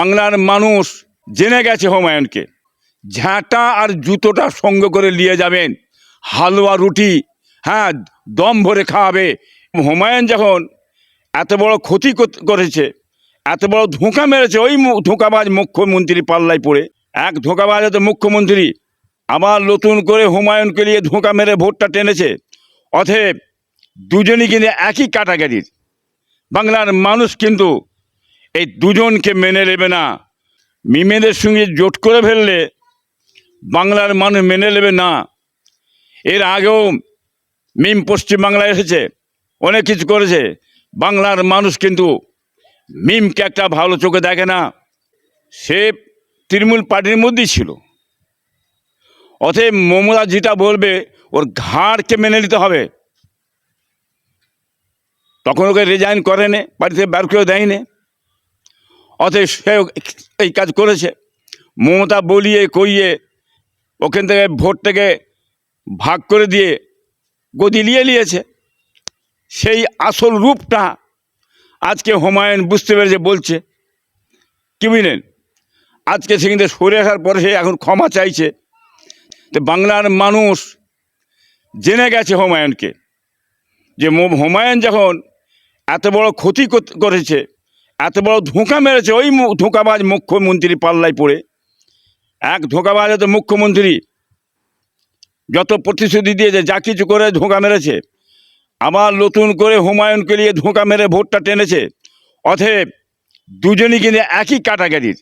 বাংলার মানুষ জেনে গেছে হুমায়ুনকে। ঝাঁটা আর জুতোটা সঙ্গে করে নিয়ে যাবেন, হালুয়া রুটি হ্যাঁ দম ভরে খাওয়াবে। হুমায়ুন যখন এত বড় ক্ষতি করেছে, এত বড় ধোঁকা মেরেছে, ওই ধোঁকাবাজ মুখ্যমন্ত্রী পাল্লায় পড়ে, এক ধোঁকাবাজ তো মুখ্যমন্ত্রী আবার নতুন করে হুমায়ুনকে নিয়ে ধোঁকা মেরে ভোটটা টেনেছে। অতএব দুজনই কিন্তু একই ক্যাটাগরির। বাংলার মানুষ কিন্তু এই দুজনকে মেনে নেবে না। মিমেদের সঙ্গে জোট করে ফেললে বাংলার মানুষ মেনে নেবে না। এর আগেও মিম পশ্চিমবাংলায় এসেছে, অনেক কিছু করেছে। বাংলার মানুষ কিন্তু মিমকে একটা ভালো চোখে দেখে না। সে তৃণমূল পার্টির মধ্যেই ছিল। অতএব মমতা যেটা বলবে ওর ঘাড়কে মেনে নিতে হবে। তখন ওকে রিজাইন করেনি, বাড়িতে বের করে দেয়নি। অতএব সে এই কাজ করেছে। মমতা বলিয়ে করিয়ে ওখান থেকে ভোট থেকে ভাগ করে দিয়ে গদি নিয়েছে। সেই আসল রূপটা আজকে হুমায়ুন বুঝতে পেরেছে, বলছে কি বুঝলেন। আজকে সে কিন্তু সরে আসার পরে সে এখন ক্ষমা চাইছে। তো বাংলার মানুষ জেনে গেছে হুমায়ুনকে, যে হুমায়ুন যখন এত বড় ক্ষতি করেছে, এত বড় ধোঁকা মেরেছে, ওই ধোঁকাবাজ মুখ্যমন্ত্রী পাল্লায় পড়ে। এক ধোঁকাবাজ তো মুখ্যমন্ত্রী যত প্রতিশ্রুতি দিয়েছে, যা কিছু করে ধোঁকা মেরেছে, আবার নতুন করে হুমায়ুনকে নিয়ে ধোঁকা মেরে ভোটটা টেনেছে। অতএব দুজনই কিন্তু একই ক্যাটাগরির।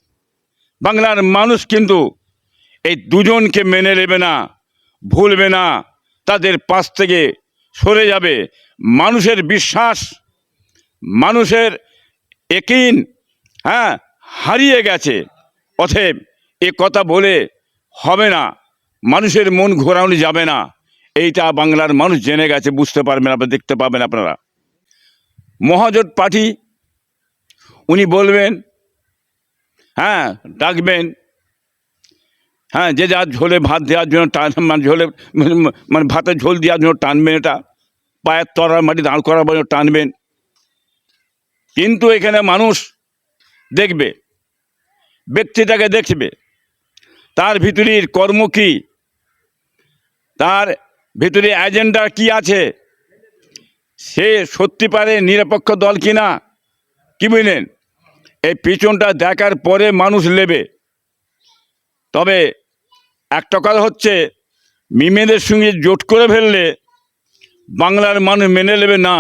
বাংলার মানুষ কিন্তু এই দুজনকে মেনে নেবে না, ভুলবে না, তাদের পাশ থেকে সরে যাবে। মানুষের বিশ্বাস, মানুষের একিন হারিয়ে গেছে। অতএব এ কথা বলে হবে না, মানুষের মন ঘোরানো যাবে না। এইটা বাংলার মানুষ জেনে গেছে, বুঝতে পারবেন আপনারা, দেখতে পাবেন আপনারা। মহাজোট পার্টি উনি বলবেন, ডাকবেন, যে যার ঝোলে ভাত দেওয়ার জন্য ঝোলে মানে ভাতের ঝোল দেওয়ার জন্য টানবেন, এটা পায়ের তলার মাটি দাঁড় করার জন্য টানবেন। কিন্তু এখানে মানুষ দেখবে, ব্যক্তিটাকে দেখবে, তার ভিতরের কর্ম কী, তার ভিতরে এজেন্ডা কি আছে, সে সত্যি পারে নিরপেক্ষ দল কিনা, কি বুঝলেন। এই পিছনটা দেখার পরে মানুষ নেবে। তবে একটা কথা হচ্ছে, মিমেদের সঙ্গে জোট করে ফেললে বাংলার মানুষ মেনে নেবে না।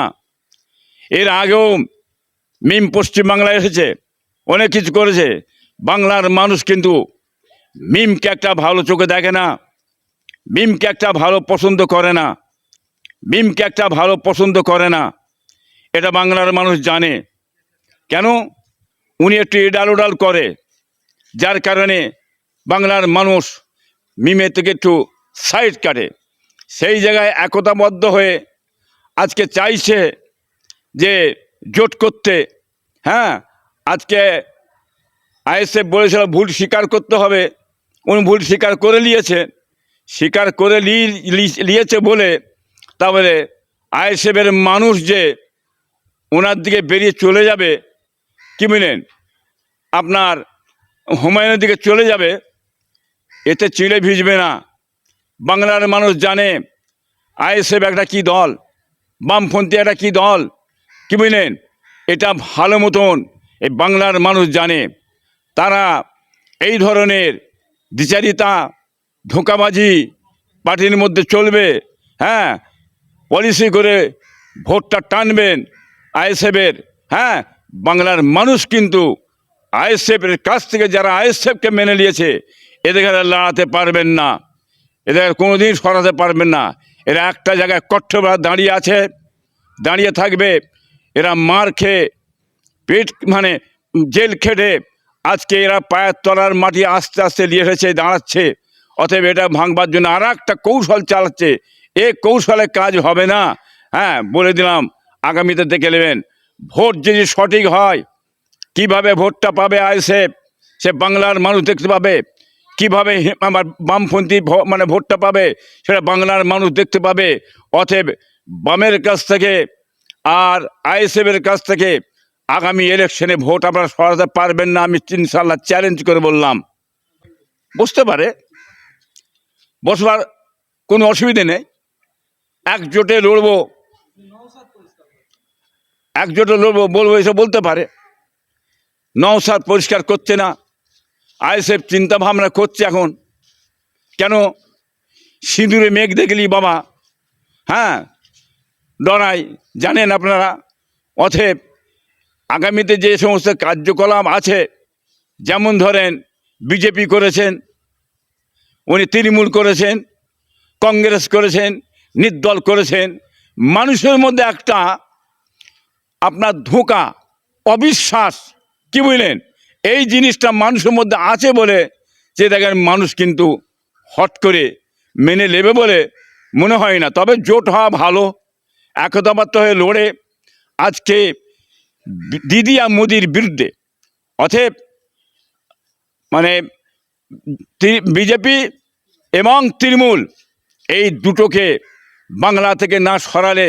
এর আগেও মিম পশ্চিমবাংলায় এসেছে, অনেক কিছু করেছে। বাংলার মানুষ কিন্তু মিমকে একটা ভালো চোখে দেখে না, মিমকে একটা ভালো পছন্দ করে না, মিমকে একটা ভালো পছন্দ করে না। এটা বাংলার মানুষ জানে। কেন? উনি একটু এডাল ওডাল করে, যার কারণে বাংলার মানুষ মিমের থেকে একটু সাইড কাটে। সেই জায়গায় একতাবদ্ধ হয়ে আজকে চাইছে যে জোট করতে। আজকে আইএসএফ বলেছিল ভুল স্বীকার করতে হবে, উনি ভুল স্বীকার করে নিয়েছে। স্বীকার করে নিয়েছে বলে তারপরে আইএসএফের মানুষ যে ওনার দিকে বেরিয়ে চলে যাবে, কি বুঝলেন, আপনার হুমায়ুনের দিকে চলে যাবে, এতে চিড়ে ভিজবে না। বাংলার মানুষ জানে আইএসএফ একটা কী দল, বামপন্থী একটা কী দল, কি বুঝলেন। এটা ভালো মতন এই বাংলার মানুষ জানে। তারা এই ধরনের দ্বিচারিতা, ধোঁকাবাজি পার্টির মধ্যে চলবে, পলিসি করে ভোটটা টানবেন আইএসএফের। বাংলার মানুষ কিন্তু আইএসএফের কাছ থেকে, যারা আইএসএফকে মেনে নিয়েছে, এদের লড়াতে পারবেন না, এদের কোনোদিন সরাতে পারবেন না। এরা একটা জায়গায় কঠোরভাবে দাঁড়িয়ে আছে, দাঁড়িয়ে থাকবে। এরা মার খেয়ে পেট মানে জেল খেটে আজকে এরা পায়ের তলার মাটি আস্তে আস্তে নিয়ে এসেছে, দাঁড়াচ্ছে। অতএব এটা ভাঙবার জন্য আর একটা কৌশল চালাচ্ছে। এ কৌশলে কাজ হবে না। বলে দিলাম, আগামীতে দেখে নেবেন। ভোট যদি সঠিক হয়, কিভাবে ভোটটা পাবে আইএসএফ, সে বাংলার মানুষ দেখতে পাবে। কিভাবে আমার বামপন্থী মানে ভোটটা পাবে, সেটা বাংলার মানুষ দেখতে পাবে। অতএব বামের কাছ থেকে আর আইএসএফের কাছ থেকে আগামী ইলেকশনে ভোট আপনারা সরাতে পারবেন না, আমি ইনশাল্লাহ চ্যালেঞ্জ করে বললাম। বসতে পারে, বসবার কোনো অসুবিধে নেই, একজোটে লড়বো, একজোটে লড়বো বলবো, এসব বলতে পারে। নওশাদ পরিষ্কার করছে না, আইএসএফ চিন্তা ভাবনা করছে এখন। কেন? সিঁদুরে মেঘ দেখলি বাবা, হ্যাঁ, ডরাই, জানেন আপনারা। অতএব আগামীতে যে সমস্ত কার্যকলাপ আছে, যেমন ধরেন বিজেপি করেছেন, উনি তৃণমূল করেছেন, কংগ্রেস করেছেন, নির্দল করেছেন, মানুষের মধ্যে একটা আপনার ধোঁকা, অবিশ্বাস, কি বুঝলেন, এই জিনিসটা মানুষের মধ্যে আছে বলে যে দেখেন মানুষ কিন্তু হট করে মেনে নেবে বলে মনে হয় না। তবে জোট হওয়া ভালো, একতাবদ্ধ হয়ে লড়ে আজকে দিদি আর মোদির বিরুদ্ধে, অতএব মানে বিজেপি এবং তৃণমূল এই দুটোকে বাংলা থেকে না সরালে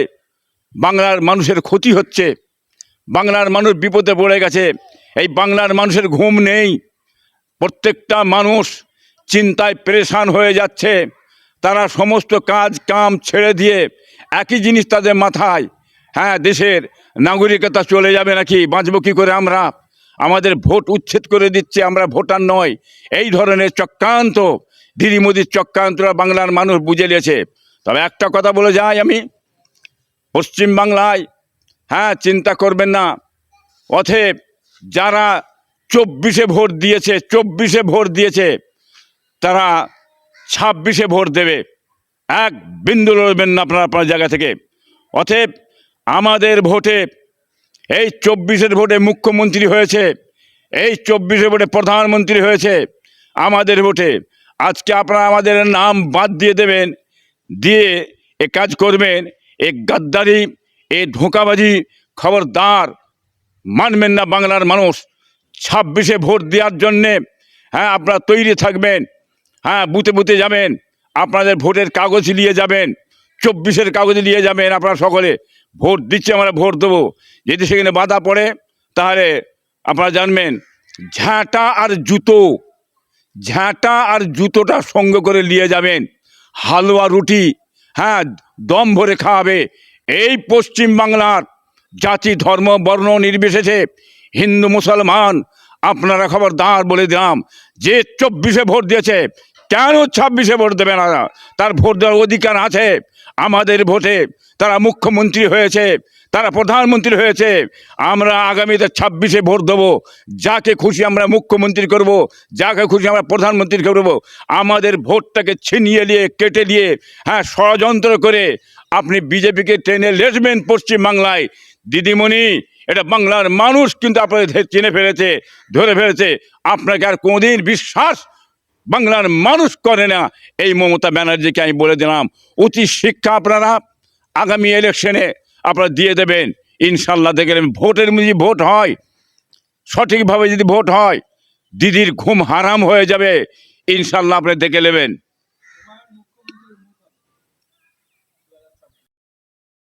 বাংলার মানুষের ক্ষতি হচ্ছে, বাংলার মানুষ বিপদে পড়ে গেছে। এই বাংলার মানুষের ঘুম নেই, প্রত্যেকটা মানুষ চিন্তায় পেরেশান হয়ে যাচ্ছে। তারা সমস্ত কাজ কাম ছেড়ে দিয়ে একই জিনিস তাদের মাথায়, হ্যাঁ, দেশের নাগরিকতা চলে যাবে নাকি, বাঁচবো কী করে আমরা, আমাদের ভোট উচ্ছেদ করে দিচ্ছে, আমরা ভোটার নয়, এই ধরনের চক্রান্ত, দিদি মোদির চক্রান্তরা বাংলার মানুষ বুঝে নিয়েছে। তবে একটা কথা বলে যাই আমি, পশ্চিমবাংলায়, হ্যাঁ, চিন্তা করবেন না। অতএব যারা 24-এ ভোট দিয়েছে, 24-এ ভোট দিয়েছে, তারা 26-এ ভোট দেবে, এক বিন্দু লড়বেন না আপনারা আপনার জায়গা থেকে। অতএব আমাদের ভোটে, এই 24-এর ভোটে মুখ্যমন্ত্রী হয়েছে, এই 24-এর ভোটে প্রধানমন্ত্রী হয়েছে আমাদের ভোটে। আজকে আপনারা আমাদের নাম বাদ দিয়ে দেবেন, দিয়ে এ কাজ করবেন, এ গাদ্দারি, এ ধোঁকাবাজি খবরদার মানবেন না বাংলার মানুষ। 26-এ ভোট দেওয়ার জন্যে, হ্যাঁ, আপনারা তৈরি থাকবেন, হ্যাঁ, বুথে বুথে যাবেন, আপনাদের ভোটের কাগজ নিয়ে যাবেন, 24-এর কাগজ নিয়ে যাবেন, আপনারা সকলে ভোট দিচ্ছে, আমরা ভোট দেবো। যদি সেখানে বাধা পড়ে তাহলে আপনারা জানবেন, ঝাঁটা আর জুতো, ঝাঁটা আর জুতোটা সঙ্গে করে নিয়ে যাবেন, হালুয়া রুটি, হ্যাঁ, দম ভরে খাওয়াবে। এই পশ্চিম বাংলার জাতি ধর্ম বর্ণ নির্বিশেষে হিন্দু মুসলমান, আপনারা খবরদার বলে দিলাম, যে 24-এ ভোট দিয়েছে কেন 26-এ ভোট দেবে না? তার ভোট দেওয়ার অধিকার আছে। আমাদের ভোটে তারা মুখ্যমন্ত্রী হয়েছে, তারা প্রধানমন্ত্রী হয়েছে। আমরা আগামীতে 26-এ ভোট দেবো, যাকে খুশি আমরা মুখ্যমন্ত্রী করব, যাকে খুশি আমরা প্রধানমন্ত্রী করব। আমাদের ভোটটাকে ছিনিয়ে নিয়ে, কেটে দিয়ে, হ্যাঁ, ষড়যন্ত্র করে আপনি বিজেপিকে টেনে লেসবেন পশ্চিমবাংলায়। দিদিমণি, এটা বাংলার মানুষ কিন্তু আপনাদের চিনে ফেলেছে, ধরে ফেলেছে। আপনাকে আর কোনোদিন বিশ্বাস বাংলার মানুষ করে না। এই মমতা ব্যানার্জিকে আমি বলে দিলাম, উচিত শিক্ষা আপনারা আগামী ইলেকশনে আপনারা দিয়ে দেবেন। ইনশাল্লাহ দেখলেন ভোটের যদি ভোট হয়, সঠিকভাবে যদি ভোট হয়, দিদির ঘুম হারাম হয়ে যাবে, ইনশাল্লাহ আপনি দেখে নেবেন।